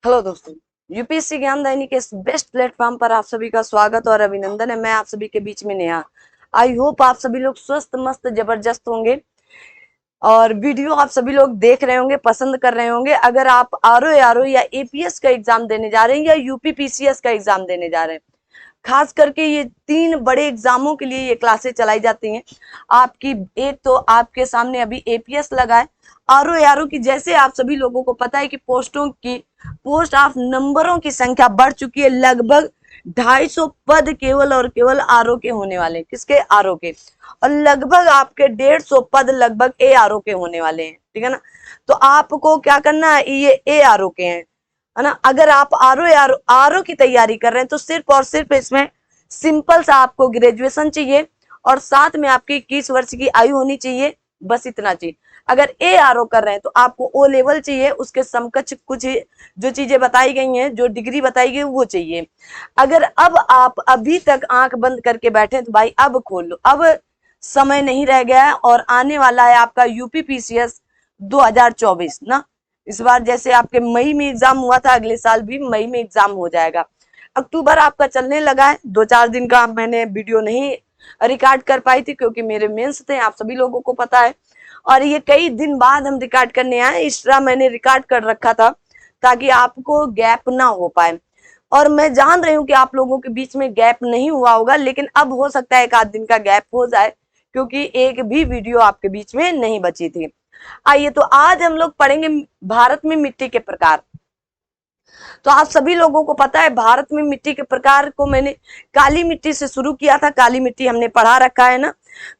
Hello दोस्तों, UPSC ज्ञान दैनिक के इस बेस्ट प्लेटफॉर्म पर आप सभी का स्वागत और अभिनंदन है। मैं आप सभी के बीच में नेहा। आई होप आप सभी लोग स्वस्थ मस्त जबरदस्त होंगे और वीडियो आप सभी लोग देख रहे होंगे, पसंद कर रहे होंगे। अगर आप आरओ या एपीएस का एग्जाम देने जा रहे हैं या यूपी पीसीएस का एग्जाम देने जा रहे हैं, खास करके ये तीन बड़े एग्जामों के लिए ये क्लासेस चलाई जाती हैं। आपकी एक तो आपके सामने अभी एपीएस लगा है। आरओ की जैसे आप सभी लोगों को पता है कि पोस्ट ऑफ नंबरों की संख्या बढ़ चुकी है। लगभग 250 पद केवल और केवल आरओ के होने वाले हैं। किसके? आरओ के। और लगभग आपके 150 पद लगभग ए आरओ के होने वाले हैं। ठीक है ना? तो आपको क्या करना है, ये ए आरओ के हैं, है ना। अगर आप आरओ की तैयारी कर रहे हैं तो सिर्फ और सिर्फ इसमें सिंपल सा आपको ग्रेजुएशन चाहिए और साथ में आपकी 21 वर्ष की आयु होनी चाहिए। बस इतना चाहिए। अगर ए आर ओ कर रहे हैं तो आपको ओ लेवल चाहिए, उसके समकक्ष कुछ जो चीजें बताई गई हैं, जो डिग्री बताई गई वो चाहिए। अगर अब आप अभी तक आंख बंद करके बैठे तो भाई अब खोल लो। अब समय नहीं रह गया है और आने वाला है आपका यूपी पीसीएस 2024 ना। इस बार जैसे आपके मई में एग्जाम हुआ था, अगले साल भी मई में एग्जाम हो जाएगा। अक्टूबर आपका चलने लगा है। 2-4 दिन का मैंने वीडियो नहीं रिकॉर्ड कर पाई थी क्योंकि मेरे मेंस थे, आप सभी लोगों को पता है। और ये कई दिन बाद हम रिकॉर्ड करने आए, इस तरह मैंने रिकॉर्ड कर रखा था ताकि आपको गैप ना हो पाए। और मैं जान रही हूँ कि आप लोगों के बीच में गैप नहीं हुआ होगा, लेकिन अब हो सकता है एक आध दिन का गैप हो जाए क्योंकि एक भी वीडियो आपके बीच में नहीं बची थी। आइए तो आज हम लोग पढ़ेंगे भारत में मिट्टी के प्रकार। तो आप सभी लोगों को पता है भारत में मिट्टी के प्रकार को मैंने काली मिट्टी से शुरू किया था। काली मिट्टी हमने पढ़ा रखा है ना।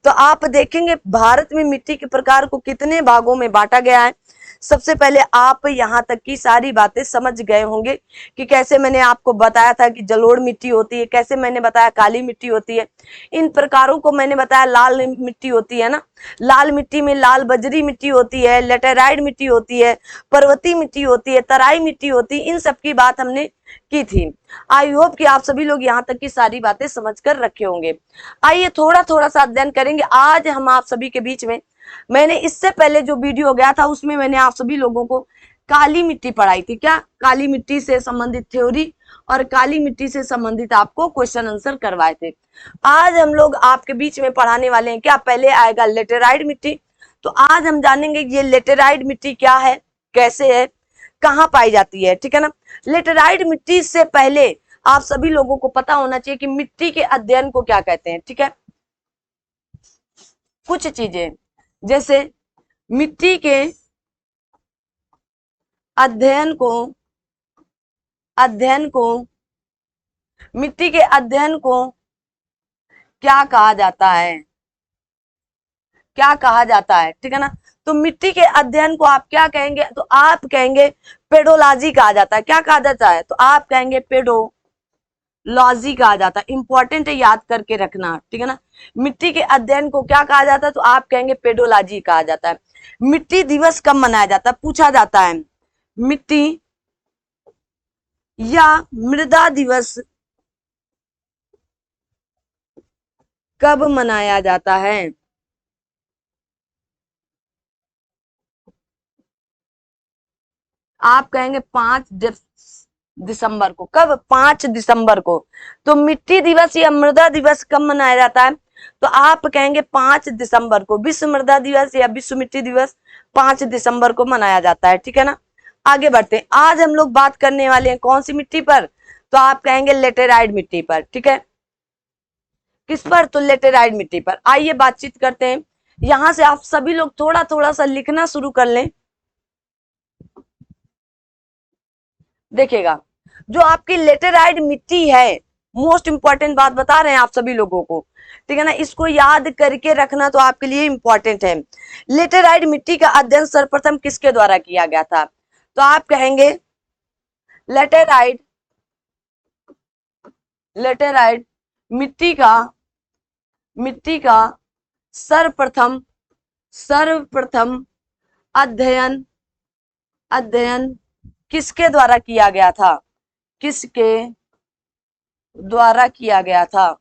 तो आप देखेंगे भारत में मिट्टी के प्रकार को कितने भागों में बांटा गया है। सबसे पहले आप यहां तक की सारी बातें समझ गए होंगे कि कैसे मैंने आपको बताया था कि जलोढ़ मिट्टी होती है, कैसे मैंने बताया काली मिट्टी होती है। इन प्रकारों को मैंने बताया लाल मिट्टी होती है ना। लाल मिट्टी में लाल बजरी मिट्टी होती है, लेटेराइट मिट्टी होती है, पर्वतीय मिट्टी होती है, तराई मिट्टी होती है। इन सब की बात हमने की थी। आई होप कि आप सभी लोग यहाँ तक की सारी बातें समझ कर रखे होंगे। आइए थोड़ा थोड़ा सा अध्ययन करेंगे आज हम आप सभी के बीच में। मैंने इससे पहले जो वीडियो गया था उसमें मैंने आप सभी लोगों को काली मिट्टी पढ़ाई थी। क्या? काली मिट्टी से संबंधित थ्योरी और काली मिट्टी से संबंधित आपको क्वेश्चन आंसर करवाए थे। आज हम लोग आपके बीच में पढ़ाने वाले हैं। क्या? पहले आएगा लेटेराइट मिट्टी। तो आज हम जानेंगे ये लेटेराइट मिट्टी क्या है, कैसे है, कहाँ पाई जाती है। ठीक है ना। लेटेराइट मिट्टी से पहले आप सभी लोगों को पता होना चाहिए कि मिट्टी के अध्ययन को क्या कहते हैं। ठीक है। कुछ चीजें जैसे मिट्टी के अध्ययन को अध्ययन को मिट्टी के अध्ययन को क्या कहा जाता है, क्या कहा जाता है। ठीक है ना। तो मिट्टी के अध्ययन को आप क्या कहेंगे? तो आप कहेंगे पेडोलॉजी कहा जाता है। क्या कहा जाता है? तो आप कहेंगे पेडोलॉजी कहा जाता है। इंपॉर्टेंट है, याद करके रखना। ठीक है ना। मिट्टी के अध्ययन को क्या कहा जाता है? तो आप कहेंगे पेडोलॉजी कहा जाता है। मिट्टी दिवस कब मनाया जाता है? पूछा जाता है मिट्टी या मृदा दिवस कब मनाया जाता है? आप कहेंगे 5 दिसंबर को। कब? 5 दिसंबर को। तो मिट्टी दिवस या मृदा दिवस कब मनाया जाता है? तो आप कहेंगे 5 दिसंबर को। विश्व मृदा दिवस या विश्व मिट्टी दिवस 5 दिसंबर को मनाया जाता है। ठीक है ना। आगे बढ़ते हैं। आज हम लोग बात करने वाले हैं कौन सी मिट्टी पर? तो आप कहेंगे लेटेराइट मिट्टी पर। ठीक है। किस पर? तो लेटेराइट मिट्टी पर। आइए बातचीत करते हैं। यहां से आप सभी लोग थोड़ा थोड़ा सा लिखना शुरू कर लें। देखिएगा जो आपकी लेटेराइट मिट्टी है, मोस्ट इंपॉर्टेंट बात बता रहे हैं आप सभी लोगों को। ठीक है ना। इसको याद करके रखना तो आपके लिए इंपॉर्टेंट है। लेटेराइट मिट्टी का अध्ययन सर्वप्रथम किसके द्वारा किया गया था? तो आप कहेंगे लेटेराइट लेटेराइट मिट्टी का सर्वप्रथम सर्वप्रथम अध्ययन अध्ययन किसके द्वारा किया गया था? किसके द्वारा किया गया था?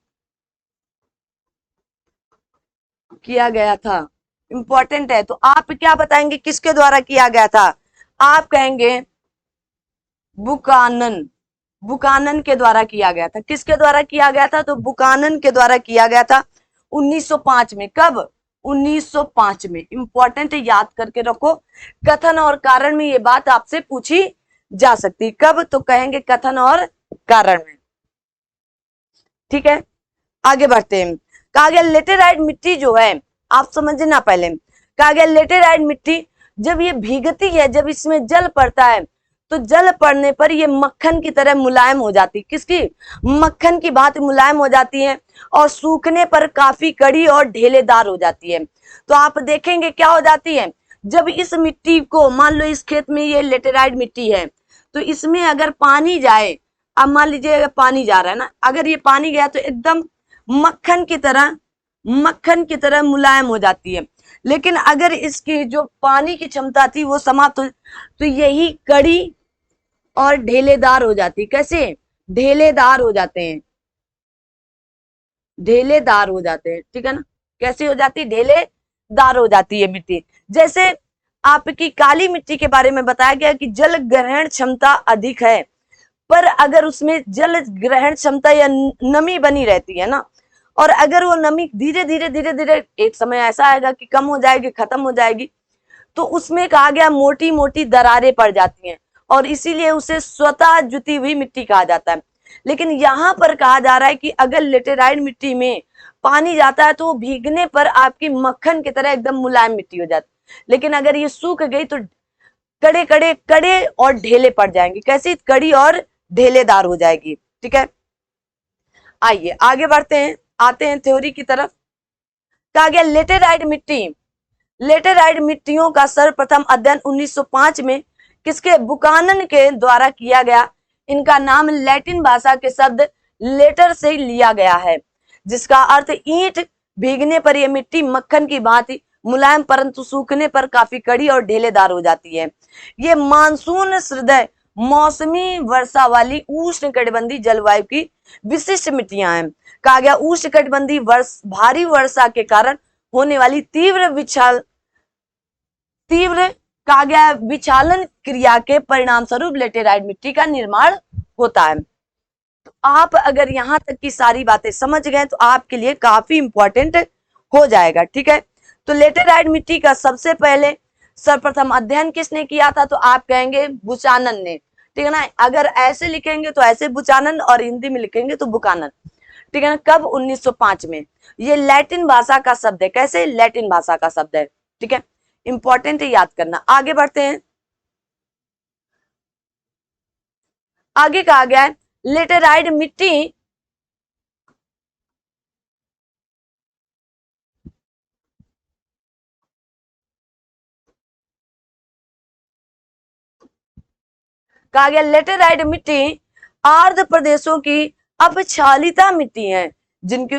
इंपॉर्टेंट है। तो आप क्या बताएंगे किसके द्वारा किया गया था? आप कहेंगे बुकानन, बुकानन के द्वारा किया गया था। किसके द्वारा किया गया था? तो बुकानन के द्वारा किया गया था 1905 में। कब? 1905 में। इंपॉर्टेंट है, याद करके रखो। कथन और कारण में ये बात आपसे पूछी जा सकती। कब? तो कहेंगे कथन और कारण में। ठीक है, आगे बढ़ते हैं। कहा गया लेटेराइट मिट्टी जो है, आप समझना पहले। कहा गया लेटेराइट मिट्टी जब ये भीगती है, जब इसमें जल पड़ता है, तो जल पड़ने पर ये मक्खन की तरह मुलायम हो जाती। किसकी? मक्खन की भांति मुलायम हो जाती है, और सूखने पर काफी कड़ी और ढेलेदार हो जाती है। तो आप देखेंगे क्या हो जाती है, जब इस मिट्टी को, मान लो इस खेत में ये लेटेराइट मिट्टी है, तो इसमें अगर पानी जाए, अब मान लीजिए पानी जा रहा है ना, अगर ये पानी गया तो एकदम मक्खन की तरह, मक्खन की तरह मुलायम हो जाती है। लेकिन अगर इसकी जो पानी की क्षमता थी वो समाप्त हो, तो यही कड़ी और ढेलेदार हो जाती। कैसे? ढेलेदार हो जाते हैं, ढेलेदार हो जाते हैं। ठीक है ना? कैसे हो जाती? ढेलेदार हो जाती है मिट्टी। जैसे आपकी काली मिट्टी के बारे में बताया गया कि जल ग्रहण क्षमता अधिक है, पर अगर उसमें जल ग्रहण क्षमता या नमी बनी रहती है ना, और अगर वो नमी धीरे धीरे धीरे धीरे एक समय ऐसा आएगा कि कम हो जाएगी, खत्म हो जाएगी, तो उसमें कहा गया मोटी मोटी दरारें पड़ जाती हैं, और इसीलिए उसे स्वतः जुती हुई मिट्टी कहा जाता है। लेकिन यहां पर कहा जा रहा है कि अगर लेटेराइट मिट्टी में पानी जाता है तो वो भीगने पर आपकी मक्खन की तरह एकदम मुलायम मिट्टी हो जाती है। लेकिन अगर ये सूख गई तो कड़े कड़े कड़े और ढेले पड़ जाएंगी। कैसी? कड़ी और ढेलेदार हो जाएगी। ठीक है, आइए आगे बढ़ते हैं, आते हैं थ्योरी की तरफ। कहा गया लेटेराइट मिट्टी, लेटेराइट मिट्टियों का सर्वप्रथम अध्ययन 1905 में किसके? बुकानन के द्वारा किया गया। इनका नाम लैटिन भाषा के शब्द लेटर से लिया गया है, जिसका अर्थ ईंट। भीगने पर यह मिट्टी मक्खन की भांति मुलायम, परंतु सूखने पर काफी कड़ी और ढेलेदार हो जाती है। ये मानसून हृदय मौसमी वर्षा वाली उष्णकटिबंधीय जलवायु की विशिष्ट मिट्टियां हैं। कहा गया उष्णकटिबंधीय भारी वर्षा के कारण होने वाली तीव्र कहा गया विचालन क्रिया के परिणाम स्वरूप लेटेराइट मिट्टी का निर्माण होता है। तो आप अगर यहां तक की सारी बातें समझ गए तो आपके लिए काफी इंपॉर्टेंट हो जाएगा। ठीक है, तो लेटेराइट मिट्टी का सबसे पहले सर्वप्रथम अध्ययन किसने किया था? तो आप कहेंगे बुचानन ने। ठीक है ना? अगर ऐसे लिखेंगे तो ऐसे बुचानन, और हिंदी में लिखेंगे तो बुकानन। ठीक है ना? कब? 1905 में। ये लैटिन भाषा का शब्द है। कैसे? लैटिन भाषा का शब्द है। ठीक है, इंपॉर्टेंट है, याद करना। आगे बढ़ते हैं। आगे कहा गया है लेटेराइट मिट्टी कहा गया लेटेराइट मिट्टी आर्द्र प्रदेशों की अपक्षालिता मिट्टी है, जिनकी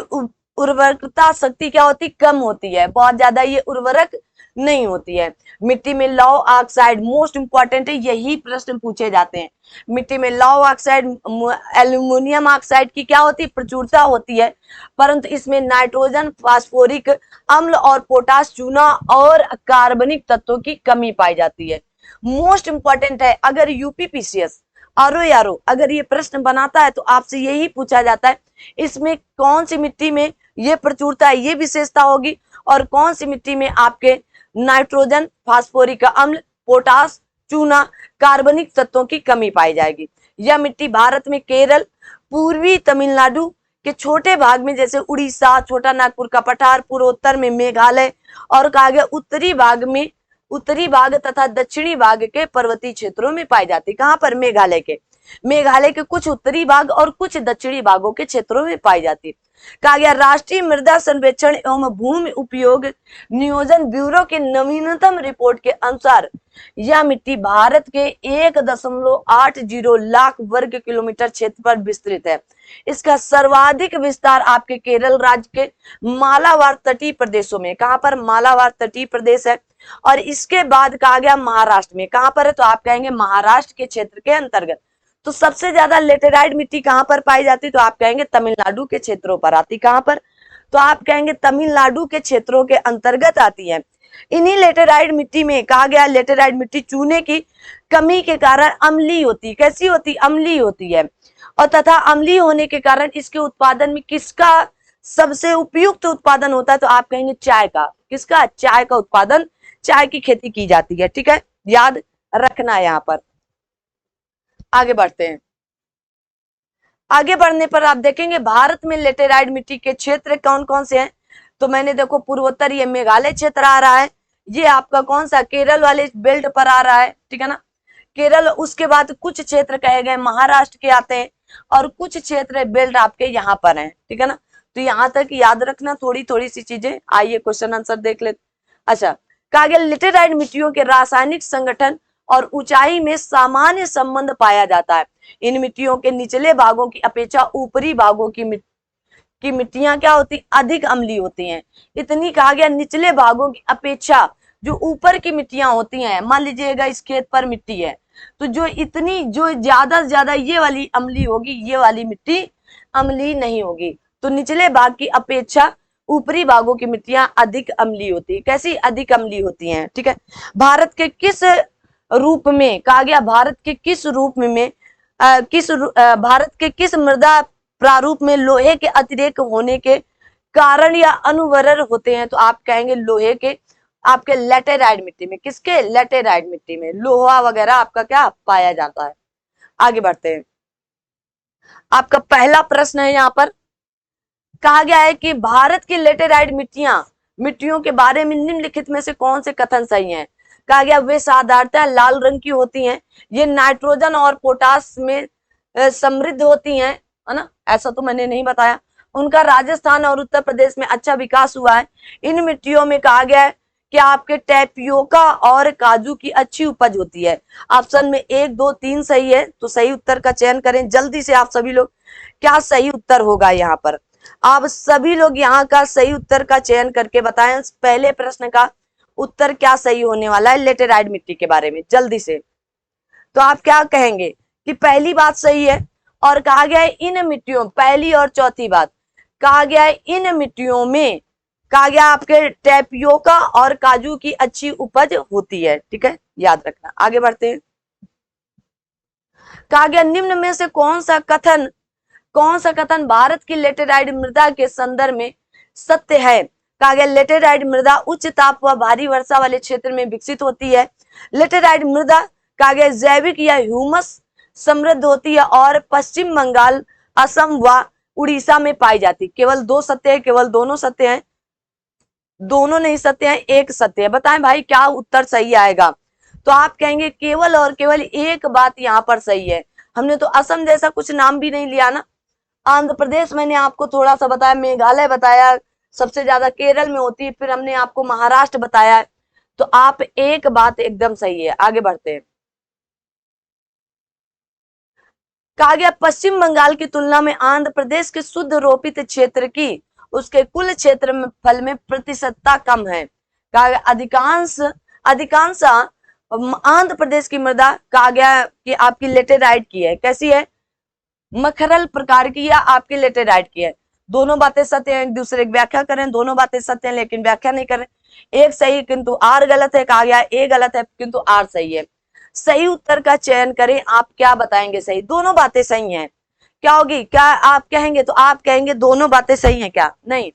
उर्वरकता शक्ति क्या होती? कम होती है, बहुत ज्यादा ये उर्वरक नहीं होती है। मिट्टी में लौह ऑक्साइड मोस्ट इंपॉर्टेंट है, यही प्रश्न पूछे जाते हैं। मिट्टी में लौह ऑक्साइड, एल्यूमिनियम ऑक्साइड की क्या होती? प्रचुरता होती है, परंतु इसमें नाइट्रोजन, फास्फोरिक अम्ल और पोटाश, चूना और कार्बनिक तत्वों की कमी पाई जाती है। मोस्ट इंपॉर्टेंट है, अगर यूपीपीसीएस आरओ अगर ये प्रश्न बनाता है तो आपसे यही पूछा जाता है इसमें कौन सी मिट्टी में ये प्रचुरता है, ये विशेषता होगी, और कौन सी मिट्टी में आपके नाइट्रोजन, फास्फोरिक अम्ल, पोटास, चूना, कार्बनिक तत्वों की कमी पाई जाएगी। यह मिट्टी भारत में केरल, पूर्वी तमिलनाडु के छोटे भाग में जैसे उड़ीसा, छोटा नागपुर का पठार, पूर्वोत्तर में मेघालय, और कहा गया उत्तरी भाग तथा दक्षिणी भाग के पर्वतीय क्षेत्रों में पाई जाती। कहां पर? मेघालय के कुछ उत्तरी भाग और कुछ दक्षिणी भागों के क्षेत्रों में पाई जाती। कहा गया राष्ट्रीय मृदा सर्वेक्षण एवं भूमि उपयोग नियोजन ब्यूरो के नवीनतम रिपोर्ट के अनुसार यह मिट्टी भारत के 1.80 लाख वर्ग किलोमीटर क्षेत्र पर विस्तृत है। इसका सर्वाधिक विस्तार आपके केरल राज्य के मालाबार तटीय प्रदेशों में। कहां पर? मालाबार तटीय प्रदेश है। और इसके बाद कहा गया महाराष्ट्र में। कहां पर है? तो आप कहेंगे महाराष्ट्र के क्षेत्र के अंतर्गत। तो सबसे ज्यादा लेटेराइट मिट्टी कहां पर पाई जाती? तो आप कहेंगे तमिलनाडु के क्षेत्रों पर आती। कहां पर? तो आप कहेंगे तमिलनाडु के क्षेत्रों के अंतर्गत आती है। इन्हीं लेटेराइट मिट्टी में कहा गया लेटेराइट मिट्टी चूने की कमी के कारण अम्लीय होती, कैसी होती, अम्लीय होती है। और तथा अम्लीय होने के कारण इसके उत्पादन में किसका सबसे उपयुक्त उत्पादन होता है, तो आप कहेंगे चाय का। किसका, चाय का उत्पादन, चाय की खेती की जाती है। ठीक है, याद रखना है यहाँ पर। आगे बढ़ते हैं। आगे बढ़ने पर आप देखेंगे भारत में लेटेराइट मिट्टी के क्षेत्र कौन कौन से हैं। तो मैंने देखो पूर्वोत्तर ये मेघालय क्षेत्र आ रहा है, ये आपका कौन सा केरल वाले बेल्ट पर आ रहा है, ठीक है ना, केरल। उसके बाद कुछ क्षेत्र कहे गए महाराष्ट्र के आते हैं और कुछ क्षेत्र बेल्ट आपके यहाँ पर हैं, ठीक है ना। तो यहाँ तक याद रखना थोड़ी थोड़ी सी चीजें। आइए क्वेश्चन आंसर देख लेते। अच्छा, कहा गया लेटेराइट मिट्टियों के रासायनिक संगठन और ऊंचाई में सामान्य संबंध पाया जाता है। इन मिट्टियों के निचले भागों की अपेक्षा ऊपरी भागों की मिट्टियां क्या होती, अधिक अम्लीय होती हैं। इतनी कहा गया निचले भागों की अपेक्षा जो ऊपर की मिट्टियां होती हैं, मान लीजिएगा इस खेत पर मिट्टी है, तो जो इतनी जो ज्यादा से ज्यादा ये वाली अम्लीय होगी, ये वाली मिट्टी अम्लीय नहीं होगी। तो निचले भाग की अपेक्षा ऊपरी भागों की मिट्टियां अधिक अम्लीय होती है। कैसी, अधिक अम्लीय होती हैं। ठीक है, भारत के किस रूप में कहा गया, भारत के किस रूप में भारत के किस मृदा प्रारूप में लोहे के अतिरेक होने के कारण या अनुवरर होते हैं, तो आप कहेंगे लोहे के आपके लेटेराइट मिट्टी में। किसके, लेटेराइट मिट्टी में लोहा वगैरह आपका क्या पाया जाता है। आगे बढ़ते हैं। आपका पहला प्रश्न है यहाँ पर, कहा गया है कि भारत की लेटेराइट मिट्टियों के बारे में निम्नलिखित में से कौन से कथन सही हैं। कहा गया वे साधारणतः लाल रंग की होती हैं, ये नाइट्रोजन और पोटास में समृद्ध होती हैं, है ना, ऐसा तो मैंने नहीं बताया। उनका राजस्थान और उत्तर प्रदेश में अच्छा विकास हुआ है। इन मिट्टियों में कहा गया है कि आपके टैपियोका और काजू की अच्छी उपज होती है। ऑप्शन में 1 2 3 सही है, तो सही उत्तर का चयन करें जल्दी से आप सभी लोग। क्या सही उत्तर होगा यहाँ पर, आप सभी लोग यहाँ का सही उत्तर का चयन करके बताएं। पहले प्रश्न का उत्तर क्या सही होने वाला है लेटेराइट मिट्टी के बारे में, जल्दी से। तो आप क्या कहेंगे कि पहली बात सही है, और कहा गया है इन मिट्टियों, पहली और चौथी बात, कहा गया है इन मिट्टियों में कहा गया आपके टैपियोका और काजू की अच्छी उपज होती है। ठीक है, याद रखना। आगे बढ़ते हैं। कहा गया निम्न में से कौन सा कथन भारत की लेटेराइट मृदा के संदर्भ में सत्य है। कहा गया लेटेराइट मृदा उच्च ताप व भारी वर्षा वाले क्षेत्र में विकसित होती है। लेटेराइट मृदा कहा गया जैविक या ह्यूमस समृद्ध होती है और पश्चिम बंगाल, असम व उड़ीसा में पाई जाती। केवल 2 सत्य है, केवल दोनों सत्य हैं, दोनों नहीं सत्य हैं, एक सत्य है। बताएं भाई क्या उत्तर सही आएगा। तो आप कहेंगे केवल और केवल एक बात यहाँ पर सही है। हमने तो असम जैसा कुछ नाम भी नहीं लिया ना, आंध्र प्रदेश मैंने आपको थोड़ा सा बताया, मेघालय बताया, सबसे ज्यादा केरल में होती है, फिर हमने आपको महाराष्ट्र बताया है। तो आप एक बात एकदम सही है। आगे बढ़ते हैं। कहा गया पश्चिम बंगाल की तुलना में आंध्र प्रदेश के शुद्ध रोपित क्षेत्र की उसके कुल क्षेत्र में फल में प्रतिशतता कम है। कहा गया अधिकांश आंध्र प्रदेश की मृदा कहा गया कि आपकी लेटेराइट की है। कैसी है, मखरल प्रकार की या आपकी लेटेराइट की है। दोनों बातें सत्य हैं, एक दूसरे की व्याख्या करें। दोनों बातें सत्य हैं लेकिन व्याख्या नहीं करें। एक सही किंतु आर गलत है, कहा गया ए गलत है किंतु आर सही है। सही उत्तर का चयन करें। आप क्या बताएंगे सही, दोनों बातें सही हैं, क्या होगी, क्या आप कहेंगे, तो आप कहेंगे दोनों बातें सही हैं क्या, नहीं,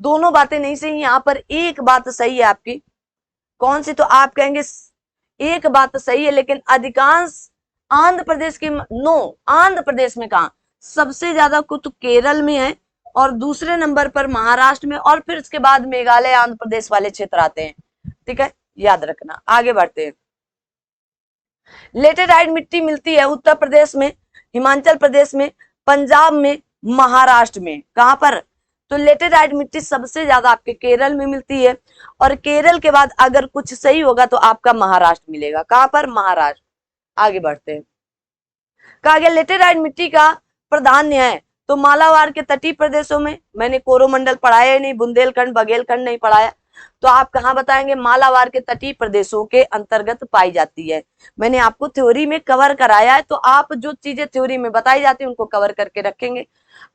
दोनों बातें नहीं सही। यहाँ पर एक बात सही है आपकी, कौन सी, तो आप कहेंगे एक बात सही है, लेकिन अधिकांश आंध्र प्रदेश की आंध्र प्रदेश में कहा सबसे ज्यादा कुछ केरल में है और दूसरे नंबर पर महाराष्ट्र में, और फिर उसके बाद मेघालय आंध्र प्रदेश वाले क्षेत्र आते हैं। ठीक है, याद रखना। आगे बढ़ते हैं। लेटेराइट मिट्टी मिलती है उत्तर प्रदेश में, हिमाचल प्रदेश में, पंजाब में, महाराष्ट्र में। कहां पर, तो लेटेराइट मिट्टी सबसे ज्यादा आपके केरल में मिलती है, और केरल के बाद अगर कुछ सही होगा तो आपका महाराष्ट्र मिलेगा। कहां पर, महाराष्ट्र। आगे बढ़ते हैं। कहा गया लेटेराइट मिट्टी का प्राधान्य है, तो मालाबार के तटीय प्रदेशों में, मैंने कोरोमंडल पढ़ाया ही नहीं, बुंदेलखंड बघेलखंड नहीं पढ़ाया, तो आप कहां बताएंगे, मालाबार के तटीय प्रदेशों के अंतर्गत पाई जाती है। मैंने आपको थ्योरी में कवर कराया है, तो आप जो चीजें थ्योरी में बताई जाती है उनको कवर करके रखेंगे,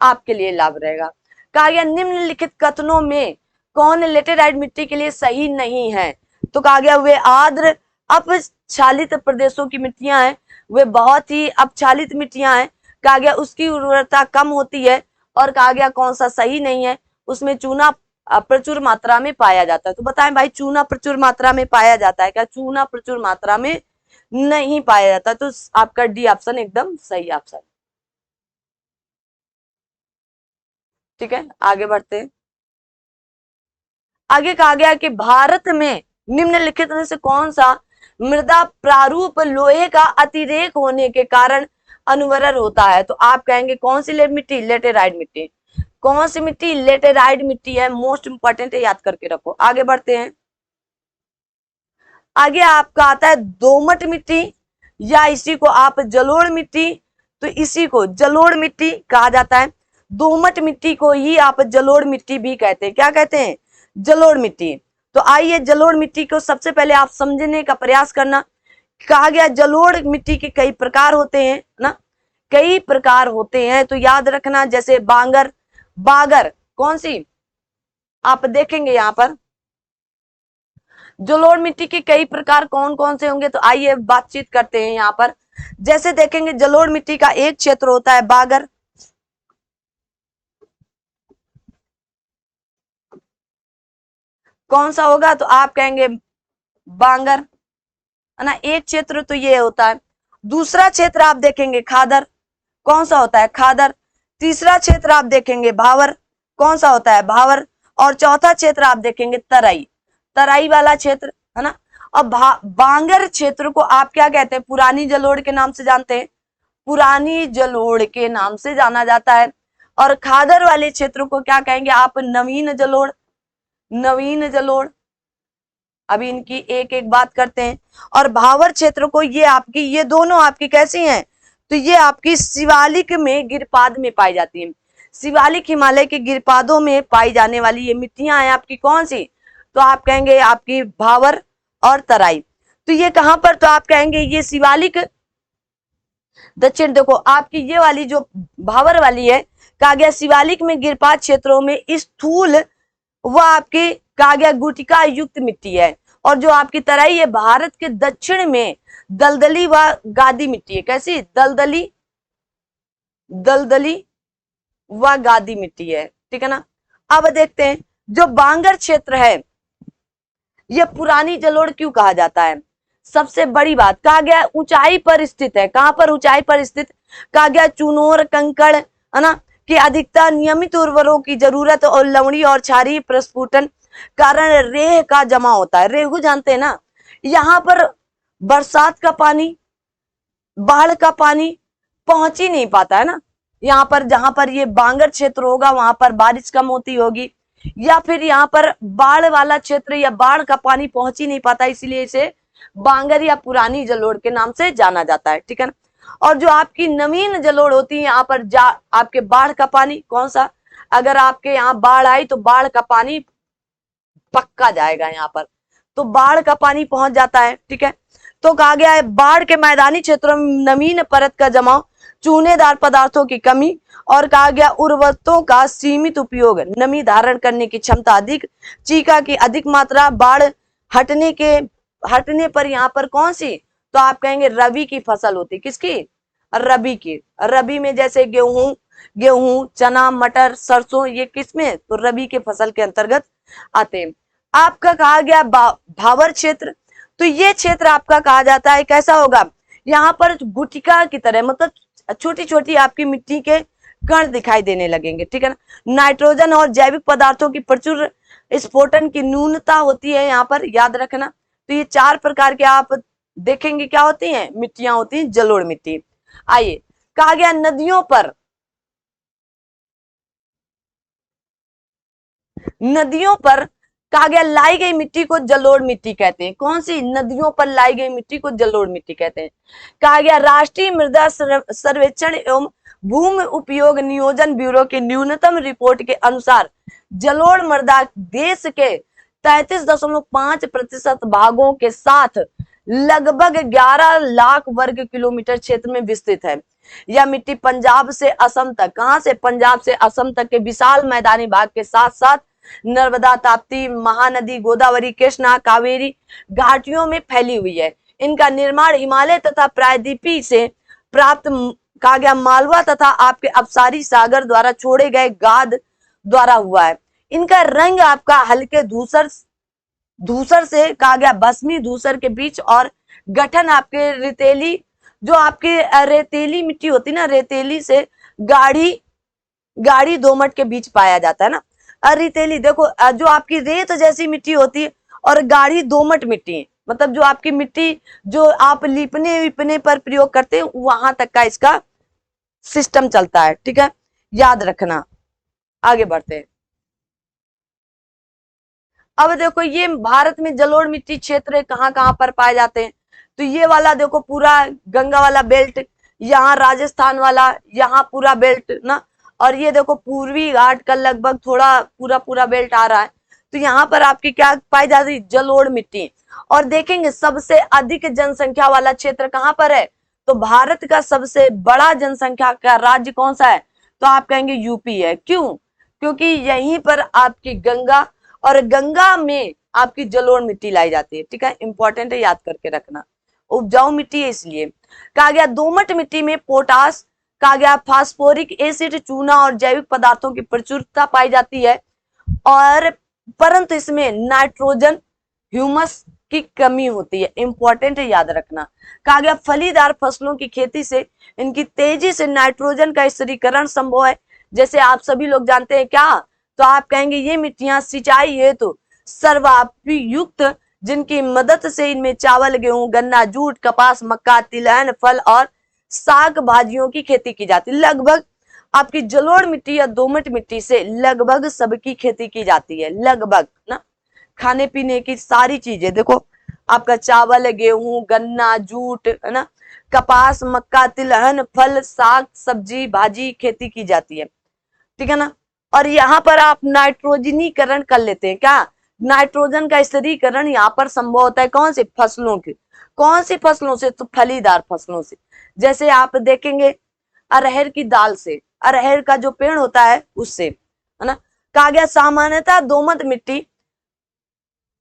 आपके लिए लाभ रहेगा। कहा गया निम्नलिखित कथनों में कौन लेटेराइट मिट्टी के लिए सही नहीं है? तो कहा गया वे आर्द्र अपक्षालित प्रदेशों की मिट्टियां हैं, वे बहुत ही अपक्षालित मिट्टियां हैं। कहा गया उसकी उर्वरता कम होती है। और कहा गया कौन सा सही नहीं है? उसमें चूना प्रचुर मात्रा में पाया जाता है। तो बताएं भाई, चूना प्रचुर मात्रा में पाया जाता है क्या? चूना प्रचुर मात्रा में नहीं पाया जाता। तो आपका डी ऑप्शन एकदम सही ऑप्शन। ठीक है, आगे बढ़ते हैं। आगे कहा गया कि भारत में निम्नलिखित में से कौन सा मृदा प्रारूप लोहे का अतिरेक होने के कारण अनुवर्र होता है? तो आप कहेंगे कौन सी मिट्टी? लेटेराइट मिट्टी। कौन सी मिट्टी? लेटेराइट मिट्टी है। मोस्ट इंपॉर्टेंट है, याद करके रखो। आगे बढ़ते हैं। आगे आपका आता है दोमट मिट्टी, या इसी को आप जलोढ़ मिट्टी। तो इसी को जलोढ़ मिट्टी कहा जाता है। दोमट मिट्टी को ही आप जलोढ़ मिट्टी भी कहते हैं। क्या कहते हैं? जलोढ़ मिट्टी। तो आइए जलोढ़ मिट्टी को सबसे पहले आप समझने का प्रयास करना। कहा गया जलोढ़ मिट्टी के कई प्रकार होते हैं ना, कई प्रकार होते हैं। तो याद रखना, जैसे बांगर, बागर, कौन सी आप देखेंगे यहाँ पर जलोढ़ मिट्टी के कई प्रकार कौन कौन से होंगे। तो आइए बातचीत करते हैं यहाँ पर। जैसे देखेंगे जलोढ़ मिट्टी का एक क्षेत्र होता है बागर, कौन सा होगा? तो आप कहेंगे बांगर, है ना। एक क्षेत्र तो ये होता है। दूसरा क्षेत्र आप देखेंगे खादर, कौन सा होता है? खादर। तीसरा क्षेत्र आप देखेंगे भावर, कौन सा होता है? भावर। और चौथा क्षेत्र आप देखेंगे तराई, तराई वाला क्षेत्र, है ना। अब बांगर क्षेत्र को आप क्या कहते हैं? पुरानी जलोढ़ के नाम से जानते हैं, पुरानी जलोढ़ के नाम से जाना जाता है। और खादर वाले क्षेत्र को क्या कहेंगे आप? नवीन जलोढ़, नवीन जलोढ़। अभी इनकी एक एक बात करते हैं। और भावर क्षेत्र को ये दोनों आपकी कैसी हैं? तो ये आपकी शिवालिक में गिरपाद में पाई जाती है। शिवालिक हिमालय के गिरपादों में पाई जाने वाली ये मिट्टियां हैं आपकी कौन सी? तो आप कहेंगे आपकी भावर और तराई। तो ये कहां पर? तो आप कहेंगे ये शिवालिक दक्षिण। देखो आपकी ये वाली जो भावर वाली है, कहा गया शिवालिक में गिरपाद क्षेत्रों में स्थूल वह आपकी कहा गया गुटिका युक्त मिट्टी है। और जो आपकी तराई है भारत के दक्षिण में दलदली व गादी मिट्टी है। कैसी? दलदली, दलदली व गादी मिट्टी है। ठीक है ना। अब देखते हैं जो बांगर क्षेत्र है यह पुरानी जलोढ़ क्यों कहा जाता है? सबसे बड़ी बात, कहा गया ऊंचाई पर स्थित है। कहां पर? ऊंचाई पर स्थित। कहा गया चुनौर कंकड़, है ना, कि अधिकता नियमित उर्वरों की जरूरत और लवणी और क्षारीय प्रस्फुटन कारण रेह का जमा होता है। रेहू जानते हैं ना। यहाँ पर बरसात का पानी, बाढ़ का पानी पहुंच ही नहीं पाता है ना। यहाँ पर जहां पर ये बांगर क्षेत्र होगा वहां पर बारिश कम होती होगी, या फिर यहाँ पर बाढ़ वाला क्षेत्र या बाढ़ का पानी पहुंच ही नहीं पाता, इसलिए इसे बांगर या पुरानी जलोढ़ के नाम से जाना जाता है। ठीक है ना। और जो आपकी नवीन जलोढ़ होती है यहाँ पर आपके बाढ़ का पानी कौन सा? अगर आपके यहाँ बाढ़ आई तो बाढ़ का पानी पक्का जाएगा यहाँ पर, तो बाढ़ का पानी पहुंच जाता है। ठीक है। तो कहा गया है बाढ़ के मैदानी क्षेत्रों में नवीन परत का जमाव, चूनेदार पदार्थों की कमी, और कहा गया उर्वरकों का सीमित उपयोग, नमी धारण करने की क्षमता अधिक, चीका की अधिक मात्रा, बाढ़ हटने पर यहाँ पर कौन सी? तो आप कहेंगे रबी की फसल होती। किसकी? रबी की। रबी में जैसे गेहूं, चना, मटर, सरसों, ये किसमें? तो रबी के फसल के अंतर्गत आते हैं। आपका कहा गया भावर क्षेत्र, तो ये क्षेत्र आपका कहा जाता है कैसा होगा? यहाँ पर गुटिका की तरह, मतलब छोटी छोटी आपकी मिट्टी के कण दिखाई देने लगेंगे। ठीक है ना। नाइट्रोजन और जैविक पदार्थों की प्रचुर स्फोटन की न्यूनता होती है यहाँ पर, याद रखना। तो ये चार प्रकार के आप देखेंगे क्या होती हैं? मिट्टियां होती हैं जलोढ़ मिट्टी। आइए, कहा गया नदियों पर, नदियों पर कहा गया लाई गई मिट्टी को जलोढ़ मिट्टी कहते हैं। कौन सी? नदियों पर लाई गई मिट्टी को जलोढ़ मिट्टी कहते हैं। कहा गया राष्ट्रीय मृदा सर्वेक्षण एवं भूमि उपयोग नियोजन ब्यूरो की न्यूनतम रिपोर्ट के अनुसार जलोढ़ मृदा देश के 33.5% भागों के साथ लगभग 11 लाख वर्ग किलोमीटर क्षेत्र में विस्तृत है। यह मिट्टी पंजाब से असम तक, कहां से? पंजाब से असम तक के विशाल मैदानी भाग के साथ साथ नर्मदा, ताप्ती, महानदी, गोदावरी, कृष्णा, कावेरी घाटियों में फैली हुई है। इनका निर्माण हिमालय तथा प्रायद्वीपीय से प्राप्त कहा गया मालवा तथा आपके अपसारी सागर द्वारा छोड़े गए गाद द्वारा हुआ है। इनका रंग आपका हल्के धूसर से कहा गया भस्मी धूसर के बीच, और गठन आपके रेतीली, जो आपकी रेतीली मिट्टी होती है ना, रेतीली से गाढ़ी दोमट के बीच पाया जाता है ना। रेतीली देखो, जो आपकी रेत जैसी मिट्टी होती है और गाढ़ी दोमट मिट्टी, मतलब जो आपकी मिट्टी जो आप लीपने विपने पर प्रयोग करते हैं, वहां तक का इसका सिस्टम चलता है। ठीक है, याद रखना। आगे बढ़ते हैं। अब देखो, ये भारत में जलोढ़ मिट्टी क्षेत्र कहाँ कहाँ पर पाए जाते हैं, तो ये वाला देखो पूरा गंगा वाला बेल्ट, यहाँ राजस्थान वाला, यहाँ पूरा बेल्ट ना, और ये देखो पूर्वी घाट का लगभग थोड़ा पूरा बेल्ट आ रहा है। तो यहाँ पर आपकी क्या पाई जाती है, जलोढ़ मिट्टी। और देखेंगे सबसे अधिक जनसंख्या वाला क्षेत्र कहाँ पर है, तो भारत का सबसे बड़ा जनसंख्या का राज्य कौन सा है, तो आप कहेंगे यूपी है। क्यों, क्योंकि यहीं पर आपकी गंगा, और गंगा में आपकी जलोढ़ मिट्टी लाई जाती है। ठीक है, इंपॉर्टेंट है, याद करके रखना। उपजाऊ मिट्टी है इसलिए। कहा गया दोमट मिट्टी में पोटास, कहा गया फास्फोरिक एसिड, चूना और जैविक पदार्थों की प्रचुरता पाई जाती है, और परंतु इसमें नाइट्रोजन ह्यूमस की कमी होती है। इंपॉर्टेंट है, याद रखना। कहा गया फलीदार फसलों की खेती से इनकी तेजी से नाइट्रोजन का स्थिरीकरण संभव है। जैसे आप सभी लोग जानते हैं क्या, तो आप कहेंगे ये मिट्टियां सिंचाई हेतु सर्वापयुक्त, जिनकी मदद से इनमें चावल, गेहूं, गन्ना, जूट, कपास, मक्का, तिलहन, फल और साग भाजियों की खेती की जाती है। लगभग आपकी जलोढ़ मिट्टी या दोमट मिट्टी से लगभग सबकी खेती की जाती है, लगभग ना। खाने पीने की सारी चीजें देखो, आपका चावल, गेहूं, गन्ना, जूट है ना, कपास, मक्का, तिलहन, फल, साग, सब्जी, भाजी खेती की जाती है। ठीक है ना। और यहाँ पर आप नाइट्रोजनीकरण कर लेते हैं क्या, नाइट्रोजन का स्थिरीकरण यहाँ पर संभव होता है कौन सी फसलों की, कौन सी फसलों से, तो फलीदार फसलों से। जैसे आप देखेंगे अरहर की दाल से, अरहर का जो पेड़ होता है उससे, है ना। कहा गया सामान्यतः दोमट मिट्टी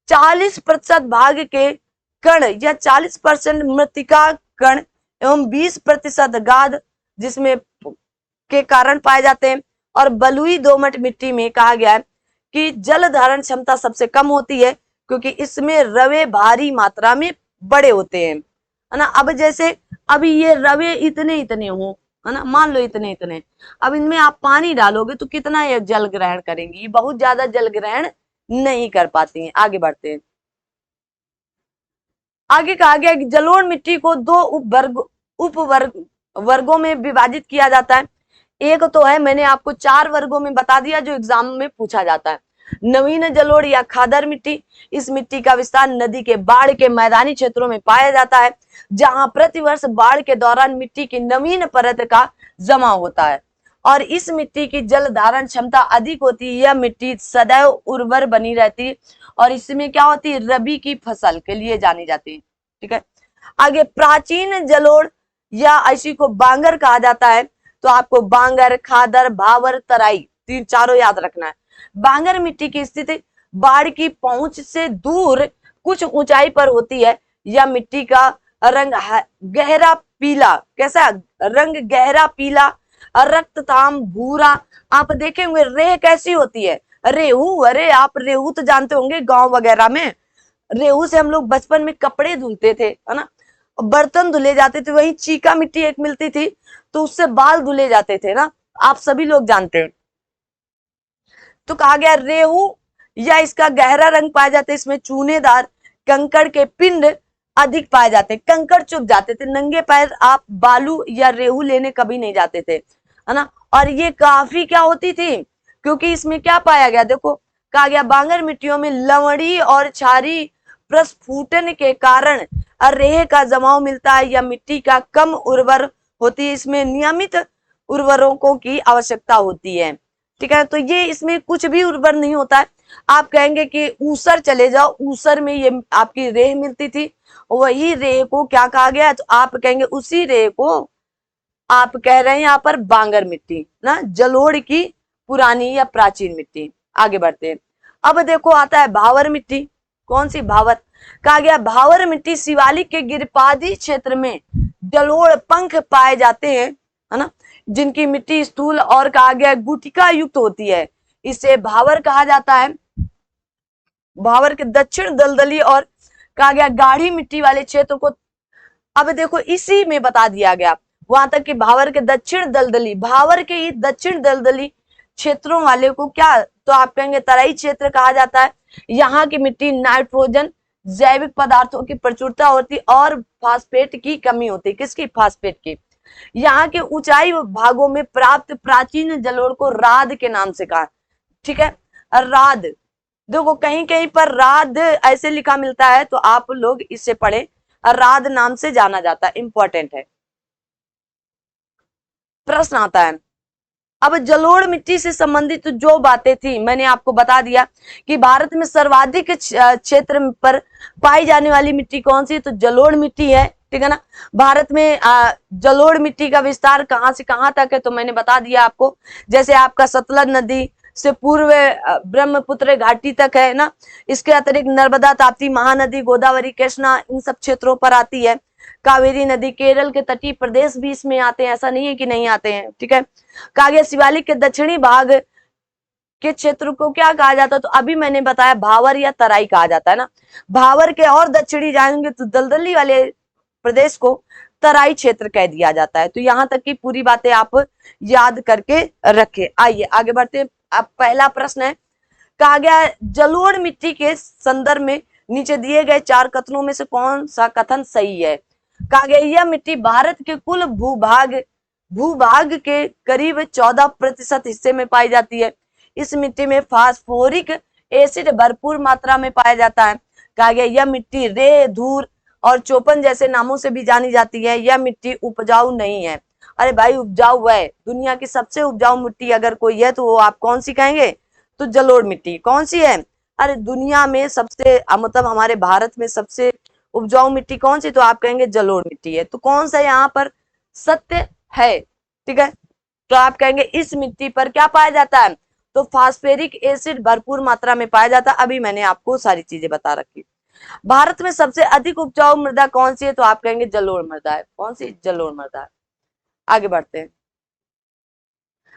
40% भाग के कण या 40% मृतिका कण एवं 20% गाद जिसमें के कारण पाए जाते हैं। और बलुई दोमट मिट्टी में कहा गया है कि जल धारण क्षमता सबसे कम होती है, क्योंकि इसमें रवे भारी मात्रा में बड़े होते हैं, है ना। अब जैसे अभी ये रवे इतने हो, है ना, मान लो इतने, अब इनमें आप पानी डालोगे तो कितना ये जल ग्रहण करेंगी, ये बहुत ज्यादा जल ग्रहण नहीं कर पाती हैं। आगे बढ़ते हैं। आगे कहा गया कि जलोढ़ मिट्टी को दो वर्गों में विभाजित किया जाता है। एक तो है, मैंने आपको 4 वर्गों में बता दिया जो एग्जाम में पूछा जाता है। नवीन जलोढ़ या खादर मिट्टी, इस मिट्टी का विस्तार नदी के बाढ़ के मैदानी क्षेत्रों में पाया जाता है, जहां प्रतिवर्ष बाढ़ के दौरान मिट्टी की नवीन परत का जमा होता है, और इस मिट्टी की जल धारण क्षमता अधिक होती है। यह मिट्टी सदैव उर्वर बनी रहती है, और इसमें क्या होती है, रबी की फसल के लिए जानी जाती है। ठीक है। आगे प्राचीन जलोढ़ या इसी को बांगर कहा जाता है, तो आपको बांगर, खादर, भावर, तराई, तीन चारों याद रखना है। बांगर मिट्टी की स्थिति बाढ़ की पहुंच से दूर कुछ ऊंचाई पर होती है। यह मिट्टी का रंग गहरा पीला, कैसा रंग, गहरा पीला, रक्तताम, भूरा। आप देखेंगे रेह कैसी होती है, रेहू, अरे आप रेहू तो जानते होंगे, गांव वगैरह में रेहू से हम लोग बचपन में कपड़े धुलते थे, है ना, बर्तन धुले जाते थे। वही चीका मिट्टी एक मिलती थी, तो उससे बाल धुले जाते थे ना, आप सभी लोग जानते हैं। तो कहा गया रेहू या इसका गहरा रंग पाया जाता है, इसमें चूनेदार कंकड़ के पिंड अधिक पाए जाते हैं। कंकड़ चुभ जाते थे, नंगे पैर आप बालू या रेहू लेने कभी नहीं जाते थे, है ना। और ये काफी क्या होती थी, क्योंकि इसमें क्या पाया गया, देखो कहा गया बांगर मिट्टियों में लवड़ी और क्षारी प्रस्फुटन के कारण रेह का जमाव मिलता है, या मिट्टी का कम उर्वर होती है, इसमें नियमित उर्वरकों की आवश्यकता होती है। ठीक है। तो ये इसमें कुछ भी उर्वर नहीं होता है। आप कहेंगे कि ऊसर चले जाओ, ऊसर में ये आपकी रेह मिलती थी, वही रेह को क्या कहा गया, तो आप कहेंगे उसी रेह को आप कह रहे हैं यहाँ पर बांगर मिट्टी ना, जलोढ़ की पुरानी या प्राचीन मिट्टी। आगे बढ़ते हैं। अब देखो आता है भावर मिट्टी, कौन सी? भावर। कहा गया भावर मिट्टी शिवालिक के गिरिपादी क्षेत्र में जलोढ़ पंख पाए जाते हैं, है ना, जिनकी मिट्टी स्थूल और कहा गया गुटिका युक्त होती है, इसे भावर कहा जाता है। भावर के दक्षिण दलदली और कहा गया गाढ़ी मिट्टी वाले क्षेत्र को, अब देखो इसी में बता दिया गया वहां तक कि भावर के दक्षिण दलदली, भावर के दक्षिण दलदली क्षेत्रों वाले को क्या, तो आप कहेंगे तराई क्षेत्र कहा जाता है। यहाँ की मिट्टी नाइट्रोजन जैविक पदार्थों की प्रचुरता होती और फास्फेट की कमी होती। किसकी? फास्फेट की। यहाँ के ऊंचाई भागों में प्राप्त प्राचीन जलोढ़ को राद के नाम से कहा, ठीक है, राद। देखो कहीं कहीं पर राद ऐसे लिखा मिलता है, तो आप लोग इसे पढ़े, राद नाम से जाना जाता है, इंपॉर्टेंट है। प्रश्न आता है, अब जलोढ़ मिट्टी से संबंधित जो बातें थी मैंने आपको बता दिया कि भारत में सर्वाधिक क्षेत्र पर पाई जाने वाली मिट्टी कौन सी है, तो जलोढ़ मिट्टी है, ठीक है ना। भारत में जलोढ़ मिट्टी का विस्तार कहां से कहां तक है, तो मैंने बता दिया आपको, जैसे आपका सतलज नदी से पूर्व ब्रह्मपुत्र घाटी तक है ना, इसके अतिरिक्त नर्मदा, ताप्ती, महानदी, गोदावरी, कृष्णा इन सब क्षेत्रों पर आती है। कावेरी नदी, केरल के तटीय प्रदेश भी इसमें आते हैं, ऐसा नहीं है कि नहीं आते हैं, ठीक है। कहा गया शिवालिक के दक्षिणी भाग के क्षेत्र को क्या कहा जाता है, तो अभी मैंने बताया भावर या तराई कहा जाता है ना। भावर के और दक्षिणी जाएंगे तो दलदली वाले प्रदेश को तराई क्षेत्र कह दिया जाता है। तो यहां तक की पूरी बातें आप याद करके रखे। आइए आगे बढ़ते। अब पहला प्रश्न है, कहा गया जलोढ़ मिट्टी के संदर्भ में नीचे दिए गए 4 कथनों में से कौन सा कथन सही है। कहा गया यह मिट्टी भारत के कुल भूभाग के करीब 14% हिस्से में पाई जाती है। इस मिट्टी में फास्फोरिक एसिड भरपूर मात्रा में पाया जाता है। कहा गया यह मिट्टी रे, धूर और चौपन जैसे नामों से भी जानी जाती है। यह मिट्टी उपजाऊ नहीं है। अरे भाई उपजाऊ है, दुनिया की सबसे उपजाऊ मिट्टी अगर कोई है तो वो आप कौन सी कहेंगे, तो जलोढ़ मिट्टी। कौन सी है? अरे दुनिया में सबसे मतलब हमारे भारत में सबसे उपजाऊ मिट्टी कौन सी, तो आप कहेंगे जलोढ़ मिट्टी है। तो कौन सा यहाँ पर सत्य है, ठीक है। तो आप कहेंगे इस मिट्टी पर क्या पाया जाता है, तो फास्फोरिक एसिड भरपूर मात्रा में पाया जाता है। अभी मैंने आपको सारी चीजें बता रखी। भारत में सबसे अधिक उपजाऊ मृदा कौन सी है, तो आप कहेंगे जलोढ़ मृदा है। कौन सी? जलोढ़ मृदा है। आगे बढ़ते हैं।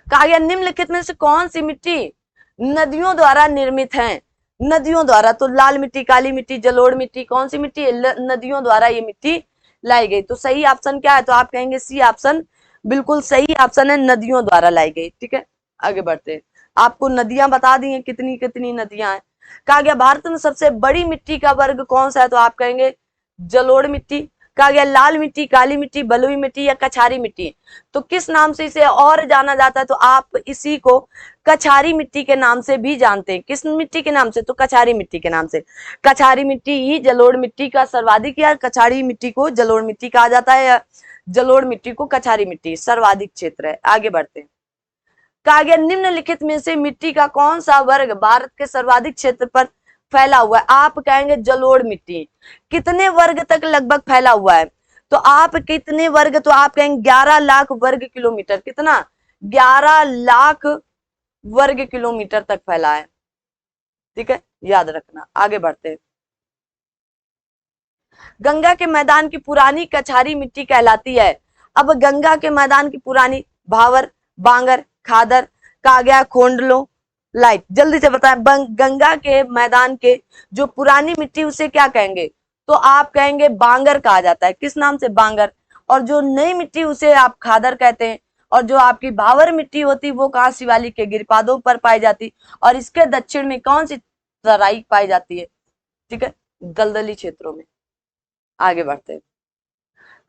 कहा गया निम्नलिखित में से कौन सी मिट्टी नदियों द्वारा निर्मित है। नदियों द्वारा, तो लाल मिट्टी, काली मिट्टी, जलोढ़ मिट्टी, कौन सी मिट्टी है? नदियों द्वारा ये मिट्टी लाई गई। तो सही ऑप्शन क्या है, तो आप कहेंगे सी ऑप्शन बिल्कुल सही ऑप्शन है, नदियों द्वारा लाई गई, ठीक है। आगे बढ़ते हैं। आपको नदियां बता दी हैं, कितनी कितनी नदियां हैं। कहा गया भारत में सबसे बड़ी मिट्टी का वर्ग कौन सा है, तो आप कहेंगे जलोढ़ मिट्टी। कहा गया लाल मिट्टी, काली मिट्टी, बलुई मिट्टी या कछारी मिट्टी, तो किस नाम से इसे और जाना जाता है, तो आप इसी को कछारी मिट्टी के नाम से भी जानते हैं। किस मिट्टी के नाम से, तो कछारी मिट्टी के नाम से। कछारी मिट्टी ही जलोढ़ मिट्टी का सर्वाधिक, या कछारी मिट्टी को जलोढ़ मिट्टी कहा जाता है, या जलोढ़ मिट्टी को कछारी मिट्टी सर्वाधिक क्षेत्र है। आगे बढ़ते हैं। कहा गया निम्नलिखित में से मिट्टी का कौन सा वर्ग भारत के सर्वाधिक क्षेत्र पर फैला हुआ है। आप कहेंगे जलोढ़ मिट्टी। कितने वर्ग तक लगभग फैला हुआ है, तो आप कितने वर्ग, तो आप कहेंगे 11 लाख वर्ग किलोमीटर। कितना? 11 लाख वर्ग किलोमीटर तक फैला है, ठीक है, याद रखना। आगे बढ़ते हैं। गंगा के मैदान की पुरानी कछारी मिट्टी कहलाती है। अब गंगा के मैदान की पुरानी भावर, बांगर, खादर, कहा गया खोंडलो लाइट। जल्दी से बताएं, गंगा के मैदान के जो पुरानी मिट्टी उसे क्या कहेंगे, तो आप कहेंगे बांगर कहा जाता है। किस नाम से? बांगर। और जो नई मिट्टी उसे आप खादर कहते हैं। और जो आपकी भावर मिट्टी होती वो कहाँ? शिवालिक के गिरिपादों पर पाई जाती। और इसके दक्षिण में कौन सी? तराई पाई जाती है, ठीक है, दलदली क्षेत्रों में। आगे बढ़ते हैं।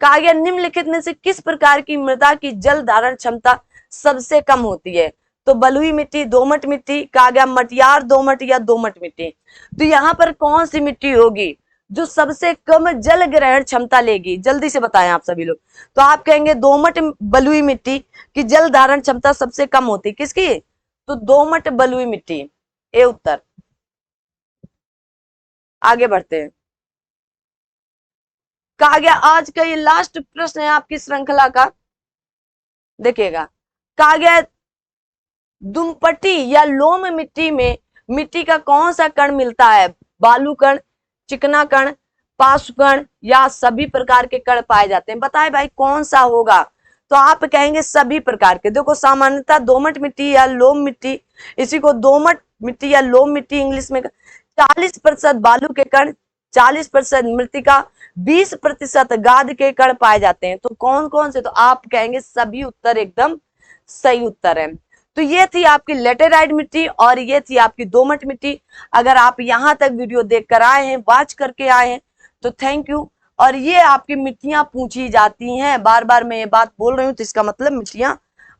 कहा गया निम्नलिखित में से किस प्रकार की मृदा की जल धारण क्षमता सबसे कम होती है, तो बलुई मिट्टी, दोमट मिट्टी, कहा गया मटियार दोमट या दोमट मिट्टी। तो यहाँ पर कौन सी मिट्टी होगी जो सबसे कम जल ग्रहण क्षमता लेगी? जल्दी से बताएं आप सभी लोग। तो आप कहेंगे दोमट बलुई मिट्टी की जल धारण क्षमता सबसे कम होती। किसकी? तो दोमट बलुई मिट्टी, ए उत्तर। आगे बढ़ते हैं। कहा गया आज का ये लास्ट प्रश्न है आपकी श्रृंखला का, देखिएगा। कहा गया दुमपट्टी या लोम मिट्टी में मिट्टी का कौन सा कण मिलता है? बालू कण, चिकना कण, पाषाण कण या सभी प्रकार के कण पाए जाते हैं? बताए भाई कौन सा होगा? तो आप कहेंगे सभी प्रकार के। देखो सामान्यतः दोमट मिट्टी या लोम मिट्टी, इसी को दोमट मिट्टी या लोम मिट्टी इंग्लिश में, 40% बालू के कण, 40% मृतिका, 20% गाद के कण पाए जाते हैं। तो कौन कौन से? तो आप कहेंगे सभी उत्तर एकदम सही उत्तर है। तो ये थी आपकी लेटेराइट मिट्टी और ये थी आपकी दोमट मिट्टी। अगर आप यहां तक वीडियो देख कर आए हैं, वॉच करके आए हैं, तो थैंक यू। और ये आपकी मिट्टियां पूछी जाती हैं, बार बार मैं ये बात बोल रही हूं तो इसका मतलब मिट्टियां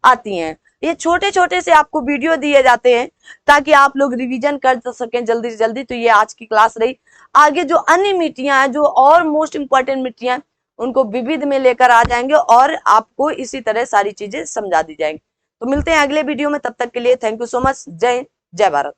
आती हैं। ये छोटे छोटे से आपको वीडियो दिए जाते हैं ताकि आप लोग रिवीजन कर सकें जल्दी से जल्दी। तो ये आज की क्लास रही। आगे जो अन्य मिट्टियां हैं, जो और मोस्ट इंपॉर्टेंट मिट्टियां, उनको विविध में लेकर आ जाएंगे और आपको इसी तरह सारी चीजें समझा दी जाएंगी। तो मिलते हैं अगले वीडियो में, तब तक के लिए थैंक यू सो मच। जय हिंद, जय भारत।